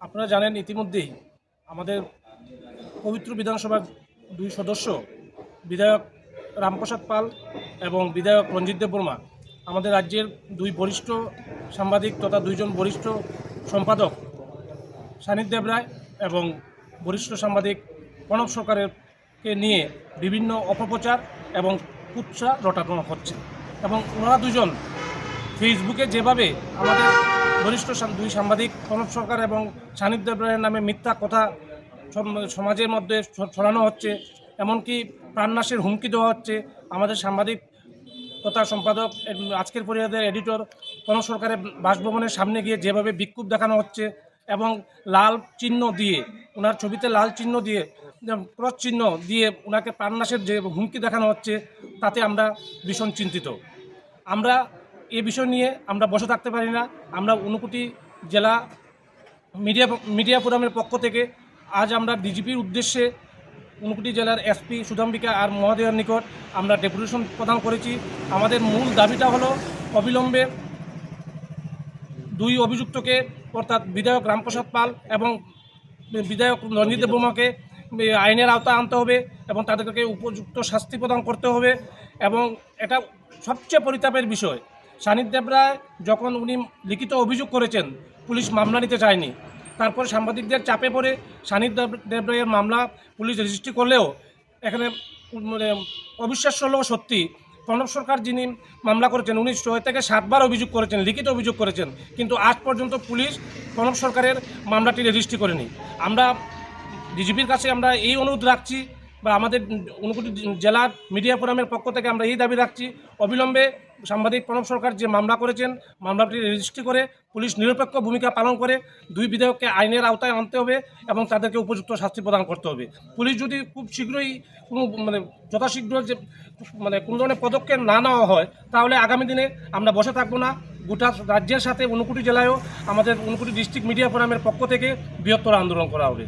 আপনারা জানেন ইতিমধ্যেই আমাদের পবিত্র বিধানসভার দুই সদস্য বিধায়ক রামপ্রসাদ পাল এবং বিধায়ক রঞ্জিত দেববর্মা আমাদের রাজ্যের দুই বরিষ্ঠ সাংবাদিক তথা দুইজন বরিষ্ঠ সম্পাদক সানিদ দেবরায় এবং বরিষ্ঠ সাংবাদিক প্রণব সরকারকে নিয়ে বিভিন্ন অপপ্রচার এবং কুৎসা রটানো হচ্ছে এবং ওনারা দুজন ফেসবুকে যেভাবে আমাদের বরিষ্ঠ দুই সাংবাদিক প্রণব সরকার এবং সানিদ দেবরায়ের নামে মিথ্যা কথা সমাজের মধ্যে ছড়ানো হচ্ছে, এমনকি প্রাণনাশের হুমকি দেওয়া হচ্ছে। আমাদের সাংবাদিক তথা সম্পাদক আজকের পরিবারের এডিটর প্রণব সরকারের বাসভবনের সামনে গিয়ে যেভাবে বিক্ষোভ দেখানো হচ্ছে এবং লাল চিহ্ন দিয়ে ওনার ছবিতে লাল চিহ্ন দিয়ে ক্রস চিহ্ন দিয়ে ওনাকে প্রাণনাশের যে হুমকি দেখানো হচ্ছে, তাতে আমরা ভীষণ চিন্তিত। আমরা এ বিষয় নিয়ে আমরা বসে থাকতে পারি না। আমরা ঊনকোটি জেলা মিডিয়া ফোরামের পক্ষ থেকে আজ আমরা ডিজিপির উদ্দেশ্যে ঊনকোটি জেলার এসপি সুধাম্বিকা আর মহোদয়ের নিকট আমরা ডেপুটেশন প্রদান করেছি। আমাদের মূল দাবিটা হলো অবিলম্বে দুই অভিযুক্তকে অর্থাৎ বিধায়ক রামপ্রসাদ পাল এবং বিধায়ক রঞ্জিত দেববর্মাকে আইনের আওতায় আনতে হবে এবং তাদেরকে উপযুক্ত শাস্তি প্রদান করতে হবে। এবং এটা সবচেয়ে পরিতাপের বিষয়, সানিদ দেবরায় যখন উনি লিখিত অভিযোগ করেছেন পুলিশ মামলা নিতে চায়নি। তারপর সাংবাদিকদের চাপে পড়ে সানিদ দেবরায়ের মামলা পুলিশ রেজিস্ট্রি করলেও এখানে অবিশ্বাস্য হলেও সত্যি প্রণব সরকার যিনি মামলা করেছেন উনি 6 থেকে 7 বার অভিযোগ করেছেন, লিখিত অভিযোগ করেছেন, কিন্তু আজ পর্যন্ত পুলিশ প্রণব সরকারের মামলাটি রেজিস্ট্রি করেনি। আমরা ডিজিপির কাছে আমরা এই অনুরোধ রাখছি বা আমাদের ঊনকোটি জেলার মিডিয়া ফোরামের পক্ষ থেকে আমরা এই দাবি রাখছি, অবিলম্বে সাংবাদিক প্রণব সরকার যে মামলা করেছেন মামলাটি রেজিস্ট্রি করে পুলিশ নিরপেক্ষ ভূমিকা পালন করে দুই বিধায়ককে আইনের আওতায় আনতে হবে এবং তাদেরকে উপযুক্ত শাস্তি প্রদান করতে হবে। পুলিশ যদি খুব শীঘ্রই কোনো যথাশীঘ্র যে কোনো ধরনের পদক্ষেপ না নেওয়া হয়, তাহলে আগামী দিনে আমরা বসে থাকবো না। গোটা রাজ্যের সাথে ঊনকোটি জেলায়ও আমাদের ঊনকোটি ডিস্ট্রিক্ট মিডিয়া ফোরামের পক্ষ থেকে বৃহত্তর আন্দোলন করা হবে।